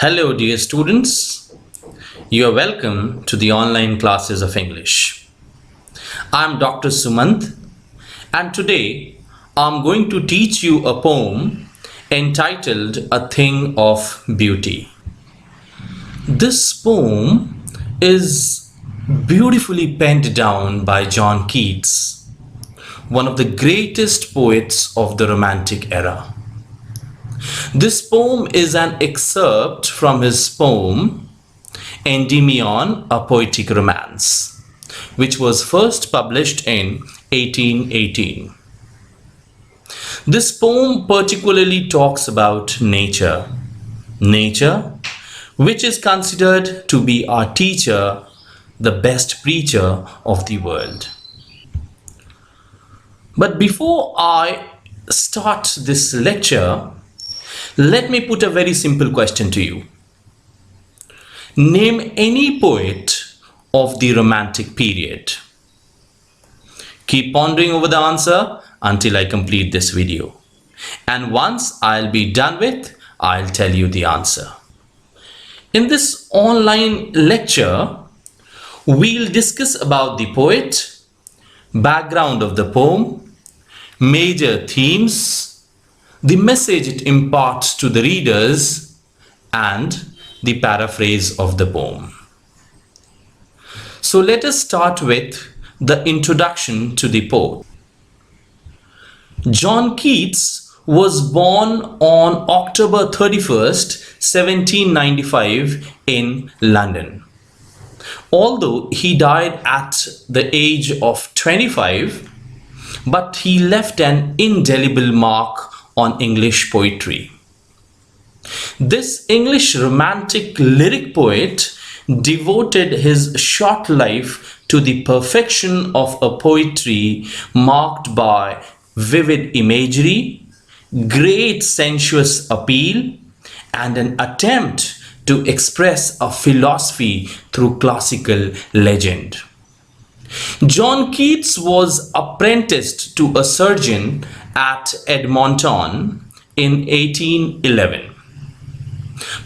Hello, dear students. You are welcome to the online classes of English. I'm Dr. Sumant, and today I'm going to teach you a poem entitled A Thing of Beauty. This poem is beautifully penned down by John Keats, one of the greatest poets of the Romantic era. This poem is an excerpt from his poem Endymion, a Poetic Romance, which was first published in 1818. This poem particularly talks about nature, which is considered to be our teacher, the best preacher of the world. But before I start this lecture, let me put a very simple question to you. Name any poet of the Romantic period. Keep pondering over the answer until I complete this video. And once I'll be done with, I'll tell you the answer. In this online lecture, we'll discuss about the poet, background of the poem, major themes, the message it imparts to the readers, and the paraphrase of the poem. So let us start with the introduction to the poet. John Keats was born on October 31st, 1795 in London. Although he died at the age of 25, but he left an indelible mark on English poetry. This English romantic lyric poet devoted his short life to the perfection of a poetry marked by vivid imagery, great sensuous appeal, and an attempt to express a philosophy through classical legend. John Keats was apprenticed to a surgeon at Edmonton in 1811.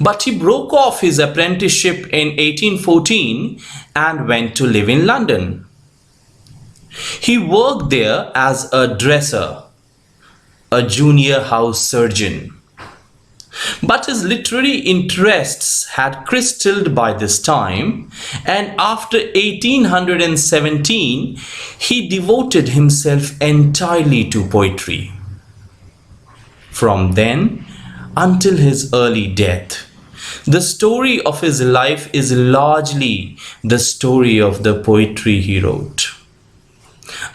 But he broke off his apprenticeship in 1814 and went to live in London. He worked there as a dresser, a junior house surgeon. But his literary interests had crystalled by this time, and after 1817, he devoted himself entirely to poetry. From then until his early death, the story of his life is largely the story of the poetry he wrote.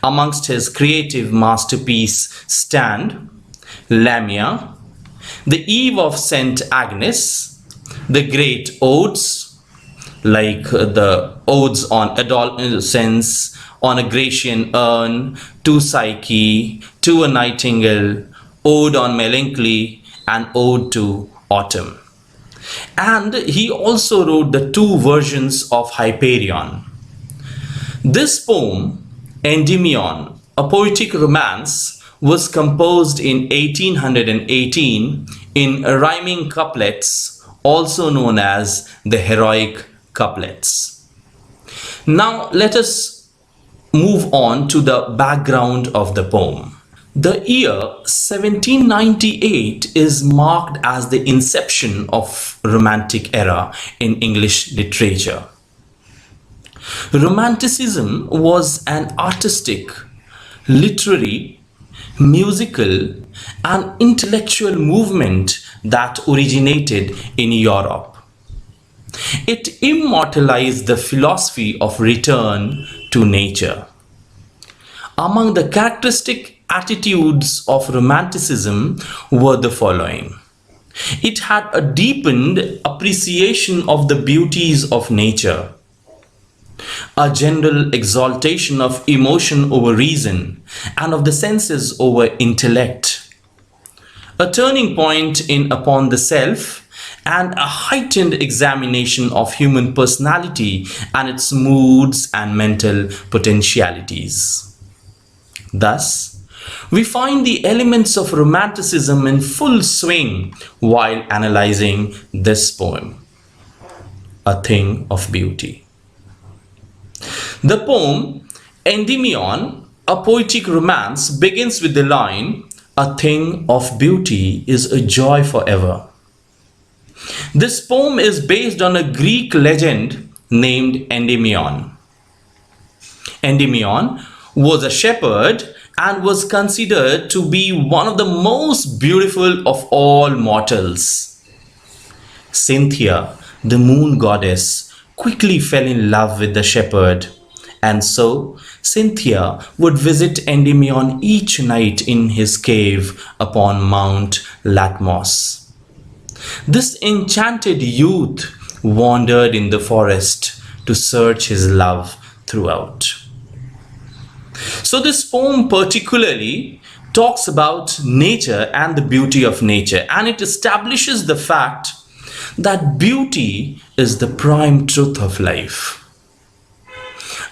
Amongst his creative masterpieces stand Lamia, The Eve of St. Agnes, the great odes, like the Odes on Adolescence, On a Grecian Urn, To Psyche, To a Nightingale, Ode on Melancholy, and Ode to Autumn. And he also wrote the two versions of Hyperion. This poem, Endymion, a Poetic Romance, was composed in 1818 in rhyming couplets, also known as the heroic couplets. Now let us move on to the background of the poem. The year 1798 is marked as the inception of Romantic era in English literature. Romanticism was an artistic, literary, musical, and intellectual movement that originated in Europe. It immortalized the philosophy of return to nature. Among the characteristic attitudes of Romanticism were the following. It had a deepened appreciation of the beauties of nature, a general exaltation of emotion over reason and of the senses over intellect, a turning point in upon the self, and a heightened examination of human personality and its moods and mental potentialities. Thus, We find the elements of romanticism in full swing while analyzing this poem, A Thing of Beauty. The poem Endymion, a poetic romance, begins with the line, "A thing of beauty is a joy forever." This poem is based on a Greek legend named Endymion. Endymion was a shepherd and was considered to be one of the most beautiful of all mortals. Cynthia, the moon goddess, quickly fell in love with the shepherd, and so Cynthia would visit Endymion each night in his cave upon Mount Latmos. This enchanted youth wandered in the forest to search his love throughout. So this poem particularly talks about nature and the beauty of nature, and it establishes the fact that beauty is the prime truth of life.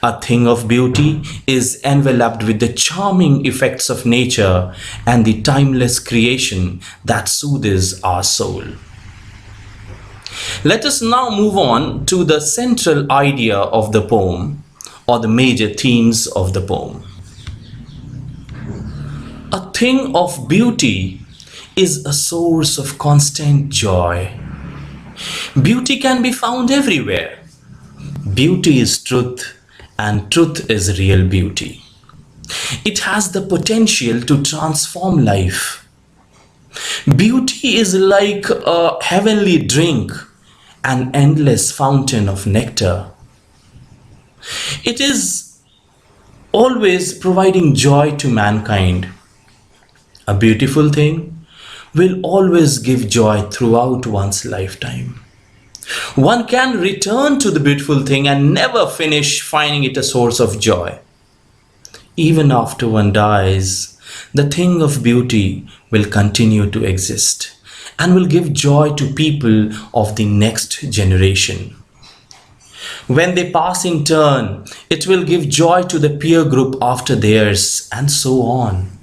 A thing of beauty is enveloped with the charming effects of nature and the timeless creation that soothes our soul. Let us now move on to the central idea of the poem, or the major themes of the poem. A thing of beauty is a source of constant joy. Beauty can be found everywhere. Beauty is truth, and truth is real beauty. It has the potential to transform life. Beauty is like a heavenly drink, an endless fountain of nectar. It is always providing joy to mankind. A beautiful thing will always give joy throughout one's lifetime. One can return to the beautiful thing and never finish finding it a source of joy. Even after one dies, the thing of beauty will continue to exist and will give joy to people of the next generation. When they pass in turn, it will give joy to the peer group after theirs, and so on.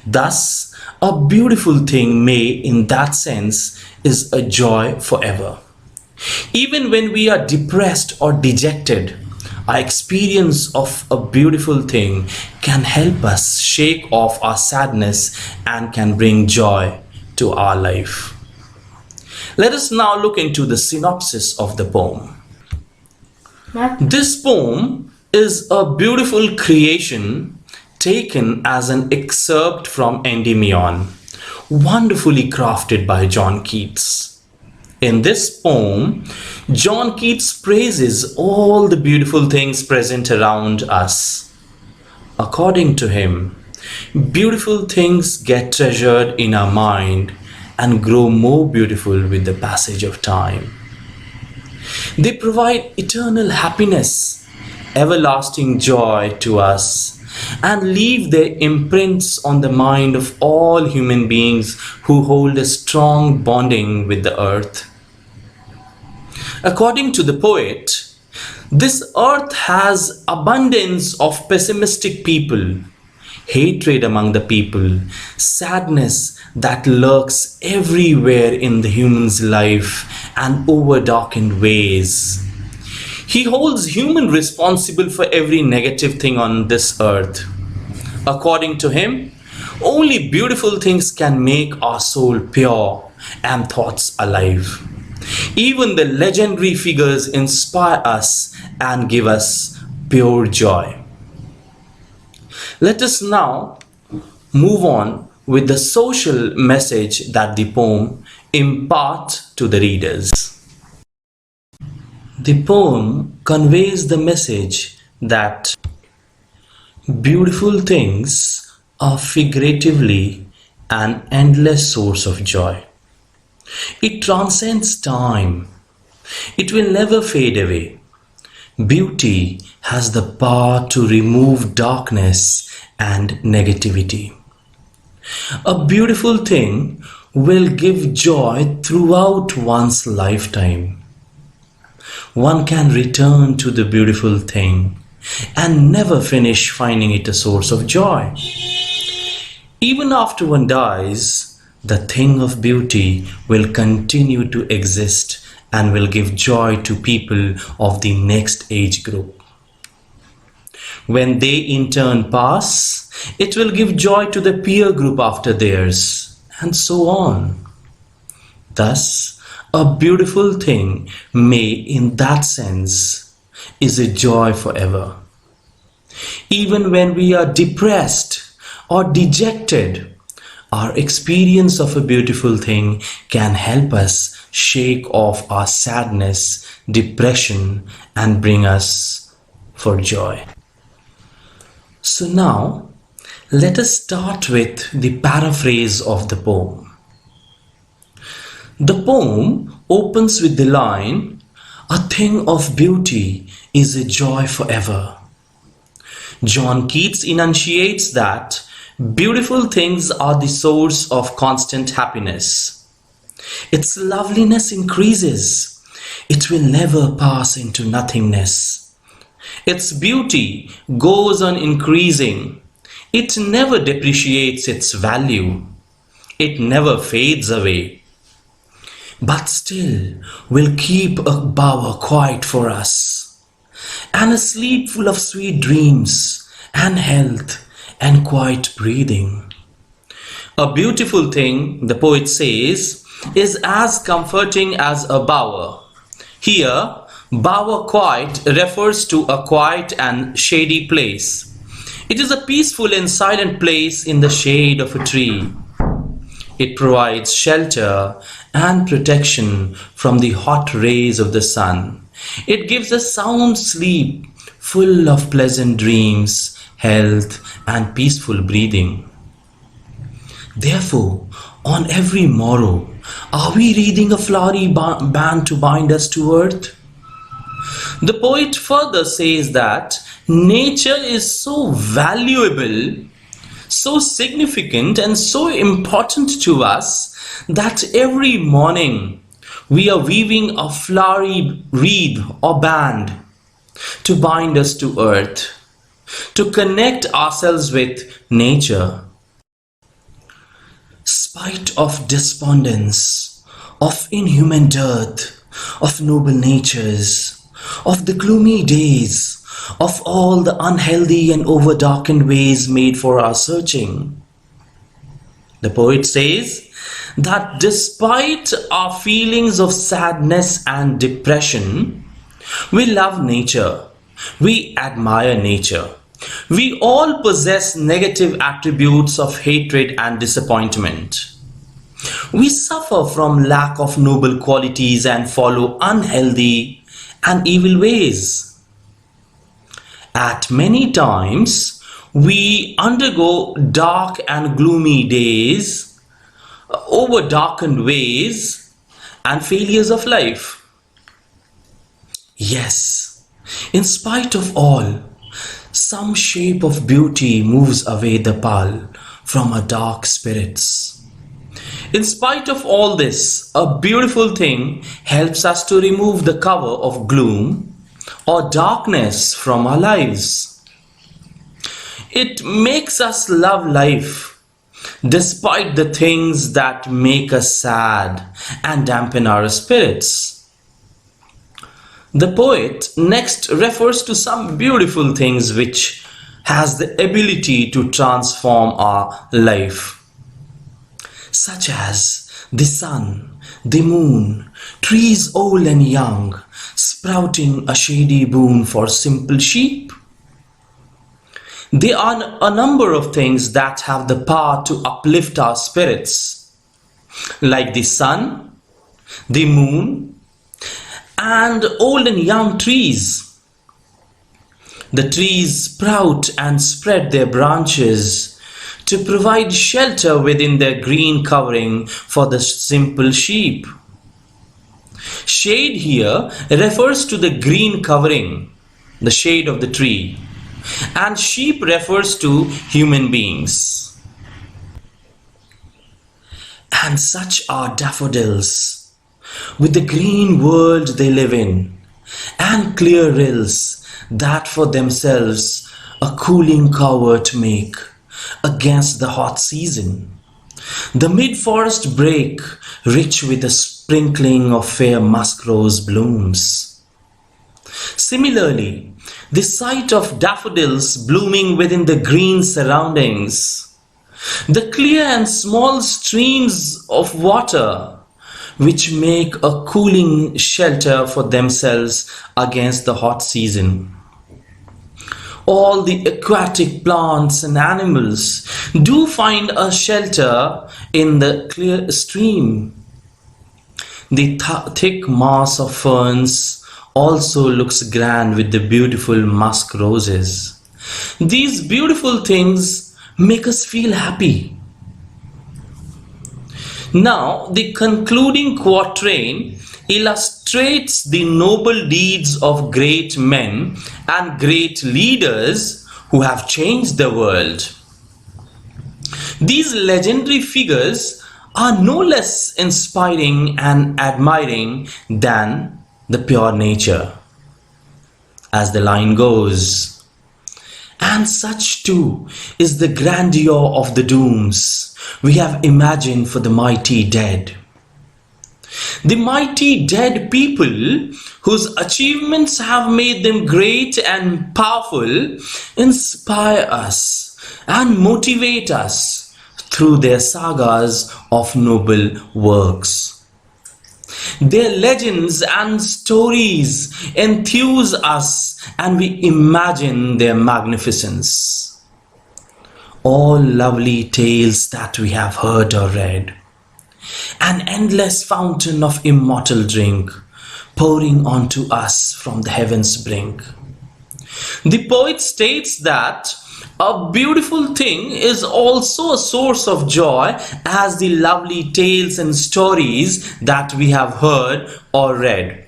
Thus, a beautiful thing may, in that sense, is a joy forever. Even when we are depressed or dejected, our experience of a beautiful thing can help us shake off our sadness and can bring joy to our life. Let us now look into the synopsis of the poem. This poem is a beautiful creation taken as an excerpt from Endymion, wonderfully crafted by John Keats. In this poem, John Keats praises all the beautiful things present around us. According to him, beautiful things get treasured in our mind and grow more beautiful with the passage of time. They provide eternal happiness, everlasting joy to us, and leave their imprints on the mind of all human beings who hold a strong bonding with the earth. According to the poet, this earth has abundance of pessimistic people, hatred among the people, sadness that lurks everywhere in the human's life and overdarkened ways. He holds human responsible for every negative thing on this earth. According to him, only beautiful things can make our soul pure and thoughts alive. Even the legendary figures inspire us and give us pure joy. Let us now move on with the social message that the poem imparts to the readers. The poem conveys the message that beautiful things are figuratively an endless source of joy. It transcends time. It will never fade away. Beauty has the power to remove darkness and negativity. A beautiful thing will give joy throughout one's lifetime. One can return to the beautiful thing and never finish finding it a source of joy. Even after one dies, the thing of beauty will continue to exist and will give joy to people of the next age group. When they in turn pass, it will give joy to the peer group after theirs, and so on. Thus, a beautiful thing may, in that sense, is a joy forever. Even when we are depressed or dejected, our experience of a beautiful thing can help us shake off our sadness, depression, and bring us for joy. So now, let us start with the paraphrase of the poem. The poem opens with the line, "A thing of beauty is a joy forever." John Keats enunciates that beautiful things are the source of constant happiness. Its loveliness increases. It will never pass into nothingness. Its beauty goes on increasing. It never depreciates its value. It never fades away. But still will keep a bower quiet for us, and a sleep full of sweet dreams and health and quiet breathing. A beautiful thing, the poet says, is as comforting as a bower. Here, bower quiet refers to a quiet and shady place. It is a peaceful and silent place in the shade of a tree. It provides shelter and protection from the hot rays of the sun. It gives a sound sleep full of pleasant dreams, health, and peaceful breathing. Therefore, on every morrow, are we reading a flowery band to bind us to earth? The poet further says that nature is so valuable, so significant, and so important to us that every morning we are weaving a flowery wreath or band to bind us to earth, to connect ourselves with nature. Spite of despondence, of inhuman dearth, of noble natures, of the gloomy days, of all the unhealthy and over-darkened ways made for our searching. The poet says that despite our feelings of sadness and depression, we love nature, we admire nature. We all possess negative attributes of hatred and disappointment. We suffer from lack of noble qualities and follow unhealthy and evil ways. At many times, we undergo dark and gloomy days, over-darkened ways, and failures of life. Yes, in spite of all, some shape of beauty moves away the pall from our dark spirits. In spite of all this, a beautiful thing helps us to remove the cover of gloom or darkness from our lives. It makes us love life despite the things that make us sad and dampen our spirits. The poet next refers to some beautiful things which has the ability to transform our life, such as the sun, the moon, trees old and young, sprouting a shady boon for simple sheep. There are a number of things that have the power to uplift our spirits, like the sun, the moon, and old and young trees. The trees sprout and spread their branches to provide shelter within their green covering for the simple sheep. Shade here refers to the green covering, the shade of the tree, and sheep refers to human beings. And such are daffodils, with the green world they live in, and clear rills that for themselves a cooling covert make, against the hot season. The mid-forest brake, rich with a sprinkling of fair musk rose blooms. Similarly, the sight of daffodils blooming within the green surroundings, the clear and small streams of water which make a cooling shelter for themselves against the hot season. All the aquatic plants and animals do find a shelter in the clear stream. The thick mass of ferns also looks grand with the beautiful musk roses. These beautiful things make us feel happy. Now, the concluding quatrain illustrates the noble deeds of great men and great leaders who have changed the world. These legendary figures are no less inspiring and admiring than the pure nature. As the line goes, and such too is the grandeur of the dooms we have imagined for the mighty dead. The mighty dead people whose achievements have made them great and powerful inspire us and motivate us through their sagas of noble works. Their legends and stories enthuse us and we imagine their magnificence. All lovely tales that we have heard or read, an endless fountain of immortal drink pouring onto us from the heaven's brink. The poet states that a beautiful thing is also a source of joy as the lovely tales and stories that we have heard or read.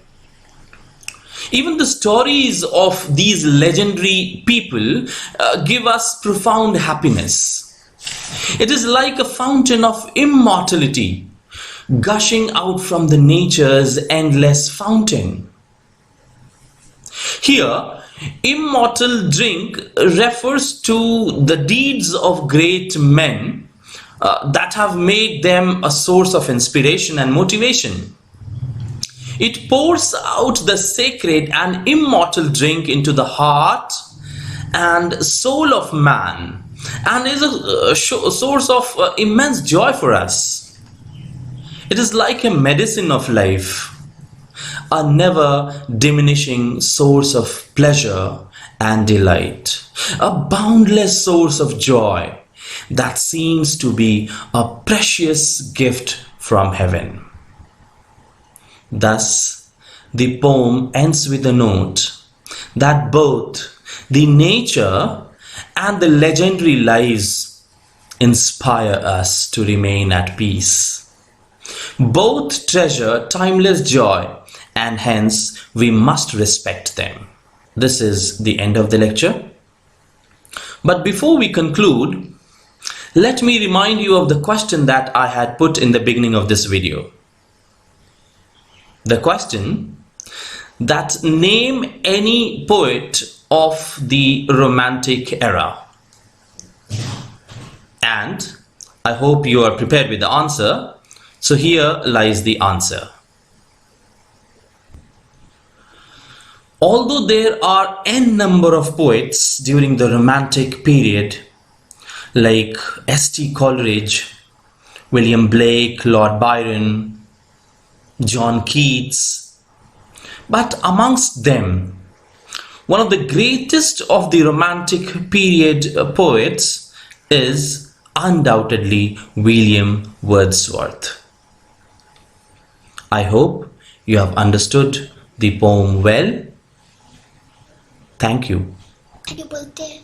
Even the stories of these legendary people give us profound happiness. It is like a fountain of immortality gushing out from the nature's endless fountain. Here, immortal drink refers to the deeds of great men that have made them a source of inspiration and motivation. It pours out the sacred and immortal drink into the heart and soul of man and is a source of immense joy for us. It is like a medicine of life, a never diminishing source of pleasure and delight, a boundless source of joy that seems to be a precious gift from heaven. Thus, the poem ends with a note that both the nature and the legendary lives inspire us to remain at peace. Both treasure timeless joy, and hence we must respect them. This is the end of the lecture. But before we conclude, let me remind you of the question that I had put in the beginning of this video. The question that name any poet of the Romantic era. And I hope you are prepared with the answer. So here lies the answer. Although there are n number of poets during the Romantic period, like S.T. Coleridge, William Blake, Lord Byron, John Keats, but amongst them, one of the greatest of the Romantic period poets is undoubtedly William Wordsworth. I hope you have understood the poem well. Thank you. Happy birthday.